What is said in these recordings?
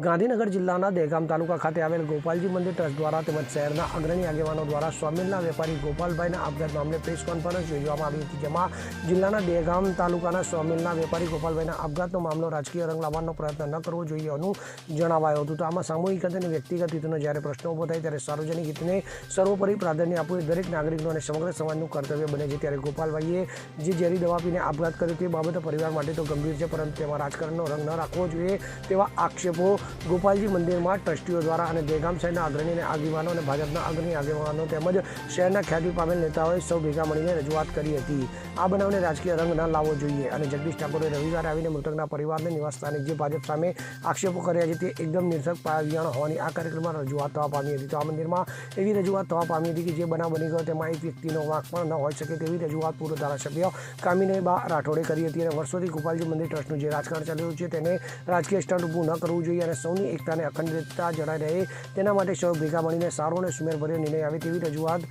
ગાંધીનગર જિલ્લાના દહેગામ તાલુકા ખાતે આવેલ ગોપાલજી મંદિર ટ્રસ્ટ દ્વારા તેમજ શહેરના અગ્રણી આગેવાનો દ્વારા સ્વામિલના વેપારી ગોપાલભાઈના આપઘાત મામલે પ્રેસ કોન્ફરન્સ યોજવામાં આવી હતી, જેમાં જિલ્લાના દહેગામ તાલુકાના સ્વામિલના વેપારી ગોપાલભાઈના આપઘાતનો મામલો રાજકીય રંગ લાવવાનો પ્રયત્ન ન કરવો જોઈએ હોવાનું જણાવાયું હતું. તો આમાં સામૂહિક અને વ્યક્તિગત હિતનો જ્યારે પ્રશ્નો ઊભો થાય ત્યારે સાર્વજનિક હિતને સર્વોપરી પ્રાધાન્ય આપવું એ દરેક નાગરિકનું અને સમગ્ર સમાજનું કર્તવ્ય બને છે. ત્યારે ગોપાલભાઈએ જે ઝેરી દવા પીને આપઘાત કર્યો તે બાબતે પરિવાર માટે તો ગંભીર છે, પરંતુ તેમાં રાજકારણનો રંગ ન રાખવો જોઈએ તેવા આક્ષેપો ગોપાલજી મંદિરમાં ટ્રસ્ટીઓ દ્વારા અને દહેગામ શહેરના અગ્રણી અને આગેવાનો અને ભાજપના અગ્રણી આગેવાનો તેમજ શહેરના ખ્યાતિ પામેલ નેતાઓએ સૌ ભેગા મળીને રજૂઆત કરી હતી. આ બનાવને રાજકીય રંગ ન લાવવો જોઈએ અને જગદીશ ઠાકોરે રવિવારે આવીને મૃતકના પરિવારને નિવાસસ્થાને જે ભાજપ સામે આક્ષેપો કર્યા છે તે એકદમ નિરર્થક પાયાવિયાણ હોવાની આ કાર્યક્રમમાં રજૂઆત થવા પામી હતી. તો આ મંદિરમાં એવી રજૂઆત થવા પામી હતી કે જે બનાવ બની ગયો તેમાં એક વ્યક્તિનો વાંક પણ ન હોઈ શકે તેવી રજૂઆત પૂર્વ ધારાસભ્ય કામિનીબા રાઠોડે કરી હતી. અને વર્ષોથી ગોપાલજી મંદિર ટ્રસ્ટનું જે રાજકારણ ચાલી રહ્યું છે તેને રાજકીય સ્ટન્ટ ઊભું ન કરવું જોઈએ અને સૌની એકતાને અખંડિતતા જળાઈ રહે તેના માટે સૌ ભેગા મળીને સારો અને સુમેરભર્યો નિર્ણય આવે તેવી રજૂઆત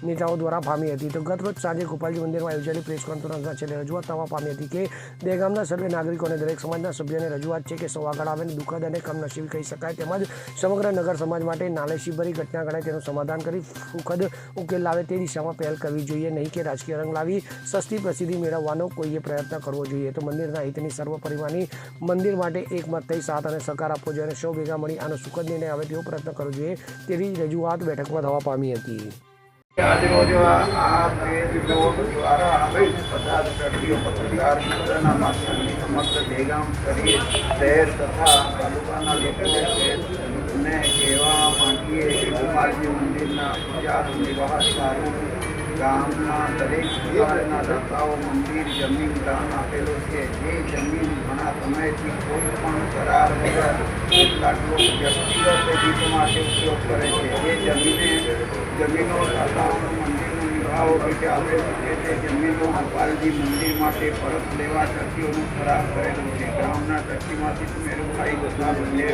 નેતાઓ દ્વારા પામી હતી. તો ગત રોજ સાંજે ગોપાલજી મંદિરમાં યોજાયેલી પ્રેસ કોન્ફરન્સના છેલ્લે રજૂઆત થવા પામી હતી કે દહેગામના સર્વે નાગરિકો અને દરેક સમાજના સભ્યોને રજૂઆત છે કે સૌ આગળ આવીને દુઃખદ અને કમનસીબી કહી શકાય તેમજ સમગ્ર નગર સમાજ માટે નાલેશીભરી ઘટના ગણાય તેનું સમાધાન કરી સુખદ ઉકેલ લાવે તે દિશામાં પહેલ કરવી જોઈએ, નહીં કે રાજકીય રંગ લાવી સસ્તી પ્રસિદ્ધિ મેળવવાનો કોઈએ પ્રયત્ન કરવો જોઈએ. તો મંદિરના હિતની સર્વ પરિવારની મંદિર માટે એકમત થઈ સાથ અને સહકાર આપવો જોઈએ અને સૌ ભેગા મળી આનો સુખદ નિર્ણય આવે તેવો પ્રયત્ન કરવો જોઈએ તેવી રજૂઆત બેઠકમાં થવા પામી હતી. આજરોજ આ પ્રેસ રિપોર્ટ દ્વારા બધા ટ્રસ્ટીઓ પત્રકાર મિત્રના માધ્યમથી સમગ્ર દહેગામ શહેર તથા તાલુકાના લોકોને કહેવા માંગીએ કે ગોપાલજી મંદિરના પૂજા નિવાસ સારું ગામના દરેક પ્રકારના દાતાઓ મંદિર જમીન દાન આપેલો છે. જે જમીન ઘણા સમયથી કોઈ પણ કરાર વગર કેટલાક લોકો વ્યક્તિગત હિત માટે ઉપયોગ કરે છે. એ જમીનો દાતાઓનું મંદિરનું નિભાવ રીતે આપેલ છે. તે જમીનો ગોપાલજી મંદિર માટે પરત લેવા ટ્રસ્ટીઓનું કરાર કરેલું છે. ગામના ટ્રસ્ટીમાંથી સુમેરુભાઈ ગોપાલને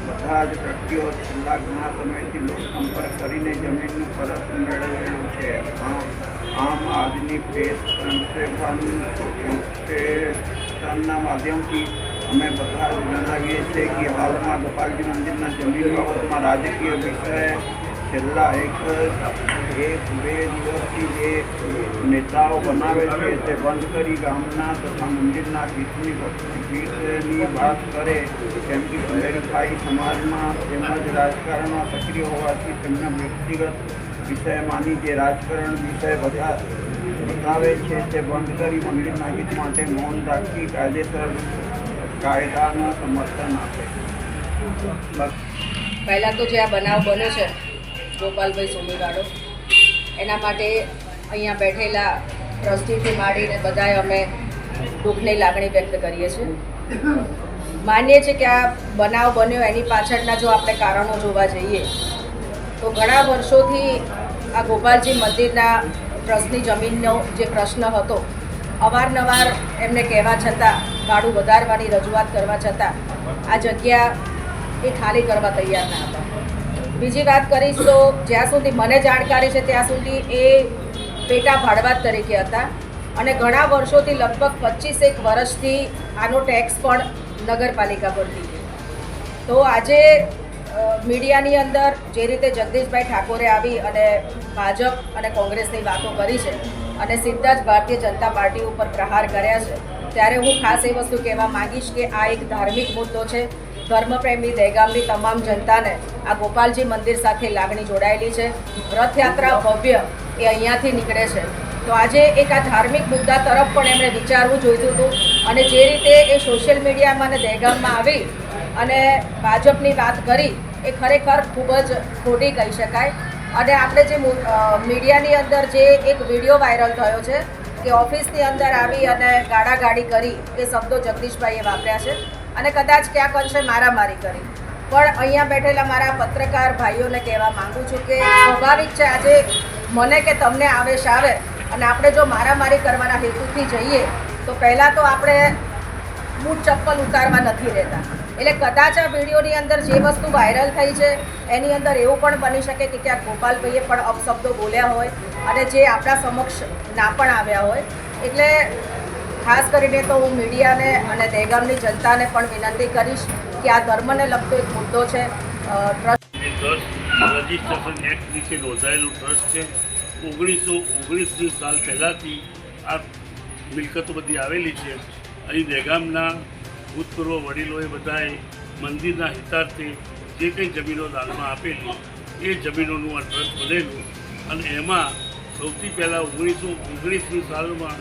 બધા જ ટ્રસ્ટીઓ છેલ્લા ઘણા સમયથી લોકસંપર્ક કરીને જમીનનું પરત મેળવેલું છે. આમ આજની પ્રેસ કોન્ફરન્સના માધ્યમથી અમે બધા જ જણાવીએ છીએ કે હાલમાં ગોપાલજી મંદિરના જમીન બાબતમાં રાજકીય વિષય છેલ્લા એક બે દિવસથી જે નેતાઓ બનાવે છે તે બંધ કરી ગામના તથા મંદિરના હિતની વાત કરે. કેમ કે સુમેરુભાઈ સમાજમાં તેમજ રાજકારણમાં સક્રિય હોવાથી તેમના વ્યક્તિગત વિષય માની જે રાજકારણ વિષય બતાવે છે તે બંધ કરી મંદિરના હિત માટે મૌન રાખી કાયદાનું સમર્થન આપે. પહેલાં તો જે આ બનાવ બન્યો છે ગોપાલભાઈ સોમીવાળો, એના માટે અહીંયા બેઠેલા ટ્રસ્ટીથી માંડીને બધાએ અમે દુઃખની લાગણી વ્યક્ત કરીએ છીએ. માનીએ છીએ કે આ બનાવ બન્યો એની પાછળના જો આપણે કારણો જોવા જઈએ તો ઘણા વર્ષોથી આ ગોપાલજી મંદિરના ટ્રસ્ટની જમીનનો જે પ્રશ્ન હતો, અવારનવાર એમને કહેવા છતાં, ભાડું વધારવાની રજૂઆત કરવા છતાં આ જગ્યા એ ખાલી કરવા તૈયાર ના હતા. બીજી વાત કરીશ તો જ્યાં સુધી મને જાણકારી છે ત્યાં સુધી એ પેટા ભાડવાત તરીકે હતા અને ઘણા વર્ષોથી લગભગ 25 વર્ષથી આનો ટેક્સ પણ નગરપાલિકા ભરતી હતી. તો આજે મીડિયાની અંદર જે રીતે જગદીશભાઈ ઠાકોરે આવી અને ભાજપ અને કોંગ્રેસની વાતો કરી છે અને સીધા જ ભારતીય જનતા પાર્ટી ઉપર પ્રહાર કર્યા છે, ત્યારે હું ખાસ એ વસ્તુ કહેવા માંગીશ કે આ એક ધાર્મિક મુદ્દો છે. ધર્મપ્રેમી દહેગામની તમામ જનતાને આ ગોપાલજી મંદિર સાથે લાગણી જોડાયેલી છે. રથયાત્રા ભવ્ય એ અહીંયાથી નીકળે છે. તો આજે એક આ ધાર્મિક મુદ્દા તરફ પણ એમણે વિચારવું જોઈતું હતું અને જે રીતે એ સોશિયલ મીડિયામાં અને દહેગામમાં આવી અને ભાજપની વાત કરી એ ખરેખર ખૂબ જ ખોટી કહી શકાય. અને આપણે જે મીડિયાની અંદર જે એક વિડીયો વાયરલ થયો છે કે ઓફિસની અંદર આવી અને ગાળાગાળી કરી એ શબ્દો જગદીશભાઈએ વાપર્યા છે અને કદાચ ક્યાંક અંશે મારામારી કરી. પણ અહીંયા બેઠેલા મારા પત્રકાર ભાઈઓને કહેવા માગું છું કે સ્વાભાવિક છે આજે મને કે તમને આવેશ આવે અને આપણે જો મારામારી કરવાના હેતુથી જઈએ તો પહેલાં તો આપણે બૂટ ચપ્પલ ઉતારવા નથી રહેતા. એટલે કદાચ આ વિડીયોની અંદર જે વસ્તુ વાયરલ થઈ છે એની અંદર એવું પણ બની શકે કે ક્યાંક ગોપાલભાઈએ પણ અપશબ્દો બોલ્યા હોય અને જે આપણા સમક્ષ ના પણ આવ્યા હોય. એટલે ખાસ કરીને તો હું મીડિયાને અને દહેગામની જનતાને પણ વિનંતી કરીશ કે આ ધર્મને લગતો એક મુદ્દો છે. ટ્રસ્ટ ટ્રસ્ટ રજિસ્ટ્રેશન એક્ટ નીચે નોંધાયેલું ટ્રસ્ટ છે. 1919 સાલ પહેલાંથી આ મિલકતો બધી આવેલી છે. અહીં દહેગામના ભૂતપૂર્વ વડીલોએ બધાએ મંદિરના હિતાર્થે જે કંઈ જમીનો દાનમાં આપેલી એ જમીનોનું આ ટ્રસ્ટ બનેલું અને એમાં સૌથી પહેલાં 1919ની સાલમાં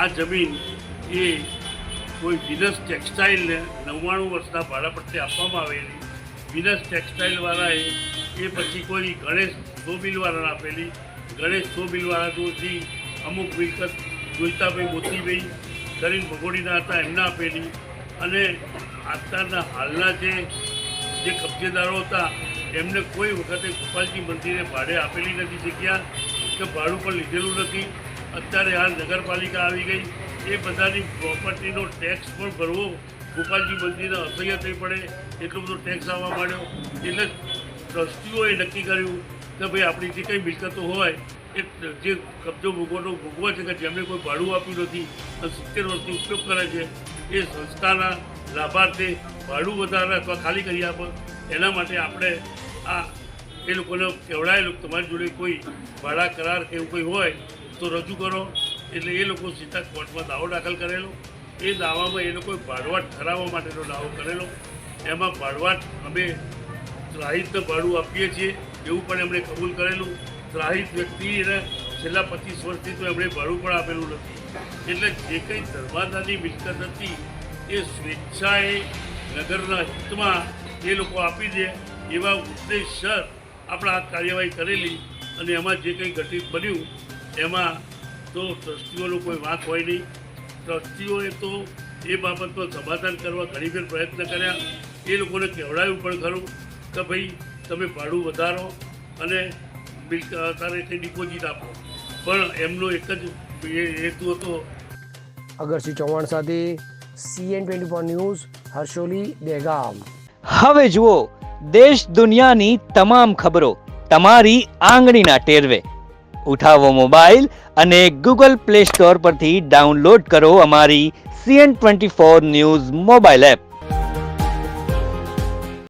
આ જમીન એ કોઈ વિનસ ટેક્સટાઇલને 99 વર્ષના ભાડા પરથી આપવામાં આવેલી. વિનસ ટેક્સટાઇલવાળાએ એ પછી કોઈ ગણેશ સોમિલવાળાને આપેલી. ગણેશ સોમિલવાળાથી અમુક મિલકત જોઈતાભાઈ મોતીભાઈ કરીને ભગોડીના હતા એમને આપેલી. અને અત્યારના હાલના જે કબજેદારો હતા એમને કોઈ વખતે ગોપાલજી મંદિરે ભાડે આપેલી નથી જગ્યા કે ભાડું પણ લીધેલું નથી. અત્યારે હાલ નગરપાલિકા આવી ગઈ, એ બધાની પ્રોપર્ટીનો ટેક્સ પણ ભરવો ગોપાલજી મંદિરને અસહ્ય થઈ પડે એટલો બધો ટેક્સ આવવા માંડ્યો. એટલે ટ્રસ્ટીઓએ નક્કી કર્યું કે ભાઈ આપણી જે કંઈ મિલકતો હોય એ જે કબજો ભોગવો છે કે જેમને કોઈ ભાડું આપ્યું નથી અને 70 વર્ષથી ઉપયોગ કરે છે એ સંસ્થાના લાભાર્થે ભાડું વધારે અથવા ખાલી કરી આપે. એના માટે આપણે આ એ લોકોને કહેવડાયેલું તમારી જોડે કોઈ ભાડા કરાર કે એવું કંઈ હોય તો રજૂ કરો. એટલે એ લોકો સીધા કોર્ટમાં દાવો દાખલ કરેલો. એ દાવામાં એ લોકોએ ભાડવાટ ઠરાવવા માટેનો દાવો કરેલો. એમાં ભાડવાટ અમે ત્રાહિતને ભાડું આપીએ છીએ એવું પણ એમણે કબૂલ કરેલું. ત્રાહિત વ્યક્તિને છેલ્લા 25 વર્ષથી તો એમણે ભાડું પણ આપેલું નથી. એટલે જે કંઈ ધર્માદાની મિલકત હતી એ સ્વેચ્છાએ નગરના હિતમાં એ લોકો આપી દે એવા ઉદ્દેશસર આપણે આ કાર્યવાહી કરેલી. અને એમાં જે કંઈ ઘટિત બન્યું એમાં તો ટ્રસ્ટીઓનો કોઈ વાંક હોય નહીં. ટ્રસ્ટીઓએ તો એ બાબતનો સમાધાન કરવા ઘણીવાર પ્રયત્ન કર્યા. એ લોકોને કહેવડાવ્યું પણ ખરું કે ભાઈ તમે ભાડું વધારો અને તારે તે ડિપોઝિટ આપો. પણ એમનો એક જ હેતુ હતો. અગરસિંહ ચૌહાણ સાથે CN24 ન્યૂઝ, હર્ષોલી, દહેગામ. હવે જુઓ દેશ દુનિયાની તમામ ખબરો તમારી આંગળીના ટેરવે. ઉઠાવો મોબાઈલ અને Google Play Store પરથી ડાઉનલોડ કરો અમારી CN24 ન્યૂઝ મોબાઈલ એપ.